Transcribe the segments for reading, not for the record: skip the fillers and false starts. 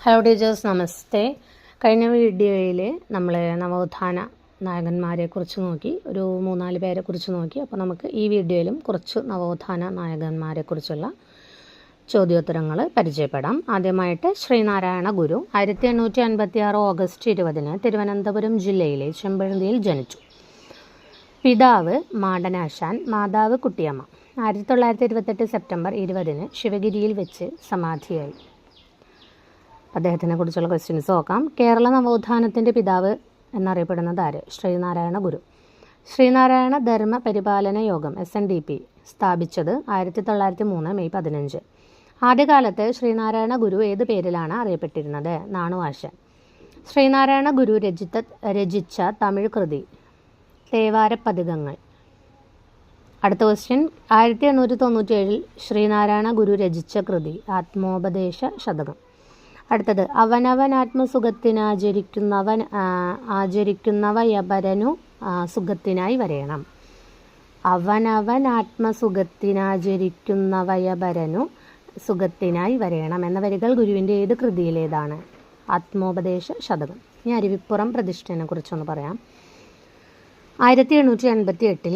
Hello teachers, നമസ്തേ. കഴിഞ്ഞ വീഡിയോയിൽ നമ്മൾ നവോത്ഥാന നായകന്മാരെക്കുറിച്ച് നോക്കി, ഒരു 3-4 പേരെക്കുറിച്ച് നോക്കി. അപ്പോൾ നമുക്ക് ഈ വീഡിയോയിലും കുറച്ച് നവോത്ഥാന നായകന്മാരെക്കുറിച്ചുള്ള ചോദ്യോത്തരങ്ങൾ പരിചയപ്പെടാം. ആദ്യമായിട്ട് ശ്രീനാരായണ ഗുരു 1856 ഓഗസ്റ്റ് 20 തിരുവനന്തപുരം ജില്ലയിലെ ചെമ്പഴന്തിയിൽ ജനിച്ചു. പിതാവ് മാടനാശാൻ, മാതാവ് കുട്ടിയമ്മ. 1928 സെപ്റ്റംബർ 20 ശിവഗിരിയിൽ വെച്ച് സമാധിയായി. അദ്ദേഹത്തിനെ കുറിച്ചുള്ള ക്വസ്റ്റ്യൻസ് നോക്കാം. കേരള നവോത്ഥാനത്തിൻ്റെ പിതാവ് എന്നറിയപ്പെടുന്നത് ആര്? ശ്രീനാരായണ ഗുരു. ശ്രീനാരായണ ധർമ്മ പരിപാലന യോഗം SNDP സ്ഥാപിച്ചത് 1903 മെയ് 15. ആദ്യകാലത്ത് ശ്രീനാരായണ ഗുരു ഏത് പേരിലാണ് അറിയപ്പെട്ടിരുന്നത്? നാണുവാശൻ. ശ്രീനാരായണ ഗുരു രചിച്ച തമിഴ് കൃതി തേവാരപ്പതികങ്ങൾ. അടുത്ത ക്വസ്റ്റ്യൻ, 1897 ശ്രീനാരായണ ഗുരു രചിച്ച കൃതി ആത്മോപദേശ ശതകം. അടുത്തത്, ആചരിക്കുന്നവയപരനു സുഖത്തിനായി വരയണം. ആത്മസുഖത്തിനാചരിക്കുന്നവയപരനു സുഖത്തിനായി വരയണം എന്ന വരികൾ ഗുരുവിൻ്റെ ഏത് കൃതിയിലേതാണ്? ആത്മോപദേശ ശതകം. ഇനി അരുവിപ്പുറം പ്രതിഷ്ഠയെ കുറിച്ചൊന്ന് പറയാം. 1888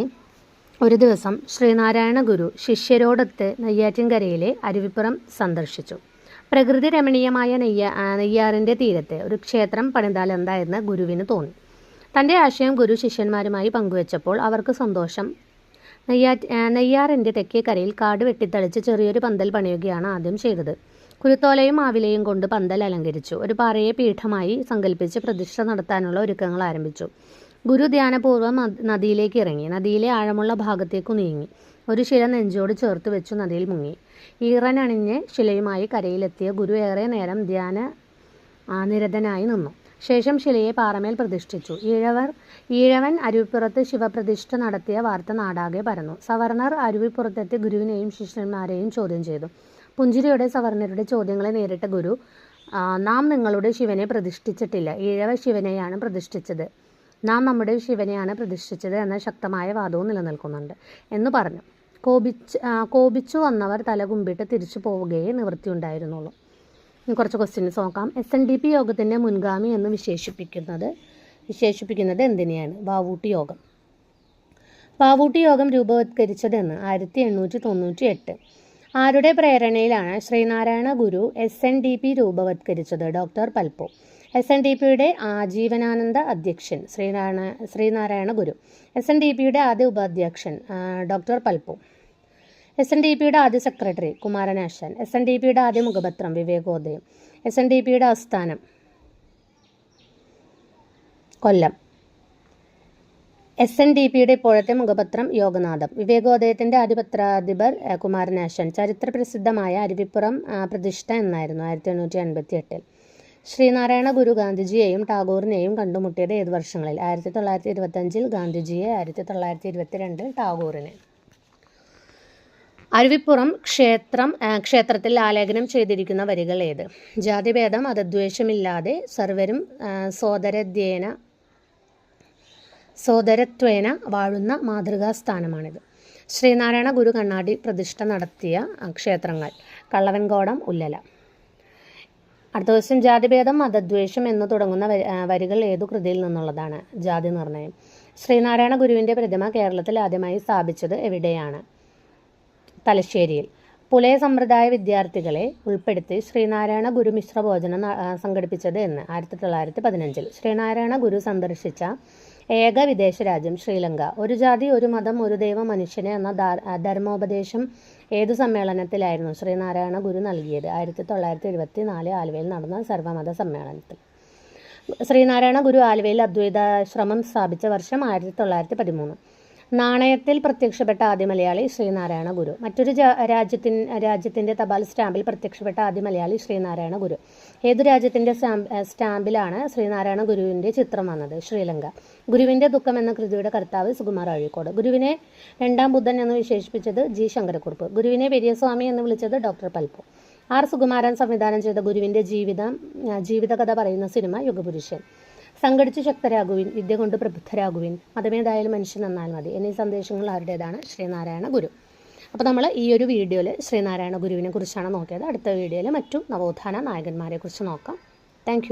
ഒരു ദിവസം ശ്രീനാരായണ ഗുരു ശിഷ്യരോടൊത്ത് നെയ്യാറ്റിൻകരയിലെ അരുവിപ്പുറം സന്ദർശിച്ചു. പ്രകൃതി രമണീയമായ നെയ്യാറിൻ്റെ തീരത്ത് ഒരു ക്ഷേത്രം പണിതാൽ എന്തായെന്ന് ഗുരുവിന് തോന്നി. തൻ്റെ ആശയം ഗുരു ശിഷ്യന്മാരുമായി പങ്കുവച്ചപ്പോൾ അവർക്ക് സന്തോഷം. നെയ്യാറിൻ്റെ തെക്കേ കരയിൽ കാട് വെട്ടിത്തളിച്ച് ചെറിയൊരു പന്തൽ പണിയുകയാണ് ആദ്യം ചെയ്തത്. കുരുത്തോലയും മാവിലയും കൊണ്ട് പന്തൽ അലങ്കരിച്ചു. ഒരു പാറയെ പീഠമായി സങ്കല്പിച്ച് പ്രതിഷ്ഠ നടത്താനുള്ള ഒരുക്കങ്ങൾ ആരംഭിച്ചു. ഗുരു ധ്യാനപൂർവ്വം നദിയിലേക്ക് ഇറങ്ങി. നദിയിലെ ആഴമുള്ള ഭാഗത്തേക്കു നീങ്ങി. ഒരു ശില നെഞ്ചോട് ചേർത്ത് വെച്ചു നദിയിൽ മുങ്ങി. ഈറനണിഞ്ഞ് ശിലയുമായി കരയിലെത്തിയ ഗുരു ഏറെ നേരം നിരതനായി നിന്നു. ശേഷം ശിലയെ പാറമേൽ പ്രതിഷ്ഠിച്ചു. ഈഴവൻ അരുവിപ്പുറത്ത് ശിവപ്രതിഷ്ഠ നടത്തിയ വാർത്ത നാടാകെ പരന്നു. സവർണർ അരുവിപ്പുറത്തെത്തി ഗുരുവിനെയും ശിഷ്യന്മാരെയും ചോദ്യം ചെയ്തു. പുഞ്ചിരിയോടെ സവർണരുടെ ചോദ്യങ്ങളെ നേരിട്ട ഗുരു, നാം നിങ്ങളുടെ ശിവനെ പ്രതിഷ്ഠിച്ചിട്ടില്ല, ഈഴവ ശിവനെയാണ് പ്രതിഷ്ഠിച്ചത്. നാം നമ്മുടെ ശിവനെയാണ് പ്രതിഷ്ഠിച്ചത് എന്ന ശക്തമായ വാദവും നിലനിൽക്കുന്നുണ്ട് എന്ന് പറഞ്ഞു. കോപിച്ചു വന്നവർ തലകുമ്പിട്ട് തിരിച്ചു പോവുകയേ നിവൃത്തിയുണ്ടായിരുന്നുള്ളൂ. ഇനി കുറച്ച് ക്വസ്റ്റ്യൻസ് നോക്കാം. SNDP യോഗത്തിൻ്റെ മുൻഗാമി എന്ന് വിശേഷിപ്പിക്കുന്നത് എന്തിനെയാണ്? വാവൂട്ടി യോഗം. വാവൂട്ടി യോഗം രൂപവത്കരിച്ചതെന്ന് 1898. ആരുടെ പ്രേരണയിലാണ് ശ്രീനാരായണ ഗുരു SNDP രൂപവത്കരിച്ചത്? ഡോക്ടർ പൽപ്പു. SNDPയുടെ ആജീവനാനന്ദ അധ്യക്ഷൻ ശ്രീനാരായണ ഗുരു. SNDPയുടെ ആദ്യ ഉപാധ്യക്ഷൻ ഡോക്ടർ പൽപ്പു. SNDPയുടെ ആദ്യ സെക്രട്ടറി കുമാരനാശാൻ. SNDPയുടെ ആദ്യ മുഖപത്രം വിവേകോദയം. SNDPയുടെ ആസ്ഥാനം കൊല്ലം. SNDPയുടെ ഇപ്പോഴത്തെ മുഖപത്രം യോഗനാഥം. വിവേകോദയത്തിൻ്റെ ആദ്യ പത്രാധിപർ കുമാരനാശാൻ. ചരിത്ര പ്രസിദ്ധമായ അരുവിപ്പുറം പ്രതിഷ്ഠ എന്നായിരുന്നു 1888. ശ്രീനാരായണ ഗുരു ഗാന്ധിജിയെയും ടാഗോറിനെയും കണ്ടുമുട്ടിയത് ഏത് വർഷങ്ങളിൽ? 1925 ഗാന്ധിജിയെ, 1922 ടാഗോറിനെ. അരുവിപ്പുറം ക്ഷേത്രത്തിൽ ആലേഖനം ചെയ്തിരിക്കുന്ന വരികൾ ഏത്? ജാതിഭേദം മതദ്വേഷമില്ലാതെ സർവരും സോദരത്വേന വാഴുന്ന മാതൃകാ സ്ഥാനമാണിത്. ശ്രീനാരായണ ഗുരു കണ്ണാടി പ്രതിഷ്ഠ നടത്തിയ ക്ഷേത്രങ്ങൾ കള്ളവൻകോടം, ഉല്ലല. അടുത്ത ക്വസ്റ്റ്യൻ, ജാതിഭേദം മതദ്വേഷം എന്ന് തുടങ്ങുന്ന വരികൾ ഏതു കൃതിയിൽ നിന്നുള്ളതാണ്? ജാതി നിർണയം. ശ്രീനാരായണ ഗുരുവിൻ്റെ പ്രതിമ കേരളത്തിൽ ആദ്യമായി സ്ഥാപിച്ചത് എവിടെയാണ്? തലശ്ശേരിയിൽ. പുലയ സമ്പ്രദായ വിദ്യാർത്ഥികളെ ഉൾപ്പെടുത്തി ശ്രീനാരായണ ഗുരു മിശ്രഭോജനം സംഘടിപ്പിച്ചത് എന്ന്? 1915. ശ്രീനാരായണ ഗുരു സന്ദർശിച്ച ഏക വിദേശ രാജ്യം ശ്രീലങ്ക. ഒരു ജാതി ഒരു മതം ഒരു ദൈവം മനുഷ്യന് എന്ന ധർമ്മോപദേശം ഏതു സമ്മേളനത്തിലായിരുന്നു ശ്രീനാരായണ ഗുരു നൽകിയത്? 1974 ആലുവയിൽ നടന്ന സർവമത സമ്മേളനത്തിൽ. ശ്രീനാരായണ ഗുരു ആലുവയിൽ അദ്വൈതാശ്രമം സ്ഥാപിച്ച വർഷം 1913. നാണയത്തിൽ പ്രത്യക്ഷപ്പെട്ട ആദ്യ മലയാളി ശ്രീനാരായണ ഗുരു. മറ്റൊരു രാജ്യത്തിൻ്റെ തപാൽ സ്റ്റാമ്പിൽ പ്രത്യക്ഷപ്പെട്ട ആദ്യ മലയാളി ശ്രീനാരായണ ഗുരു. ഏതു രാജ്യത്തിൻ്റെ സ്റ്റാമ്പിലാണ് ശ്രീനാരായണ ഗുരുവിൻ്റെ ചിത്രം വന്നത്? ശ്രീലങ്ക. ഗുരുവിൻ്റെ ദുഃഖം എന്ന കൃതിയുടെ കർത്താവ് സുകുമാർ അഴീക്കോട്. ഗുരുവിനെ രണ്ടാം ബുദ്ധൻ എന്ന് വിശേഷിപ്പിച്ചത് G. ശങ്കരക്കുറുപ്പ്. ഗുരുവിനെ പെരിയസ്വാമി എന്ന് വിളിച്ചത് ഡോക്ടർ പൽപ്പു. R. സുകുമാരൻ സംവിധാനം ചെയ്ത ഗുരുവിൻ്റെ ജീവിതകഥ പറയുന്ന സിനിമ യുഗപുരുഷൻ. സംഘടിച്ചു ശക്തരാകുവിൻ, വിദ്യ കൊണ്ട് പ്രബുദ്ധരാകുവിൻ, മതമേതായാലും മനുഷ്യൻ നന്നാൽ മതി എന്നീ സന്ദേശങ്ങൾ ആരുടേതാണ്? ശ്രീനാരായണ ഗുരു. അപ്പോൾ നമ്മൾ ഈ ഒരു വീഡിയോയിൽ ശ്രീനാരായണ ഗുരുവിനെ കുറിച്ചാണ് നോക്കിയത്. അടുത്ത വീഡിയോയിൽ മറ്റു നവോത്ഥാന നായകന്മാരെക്കുറിച്ച് നോക്കാം. താങ്ക്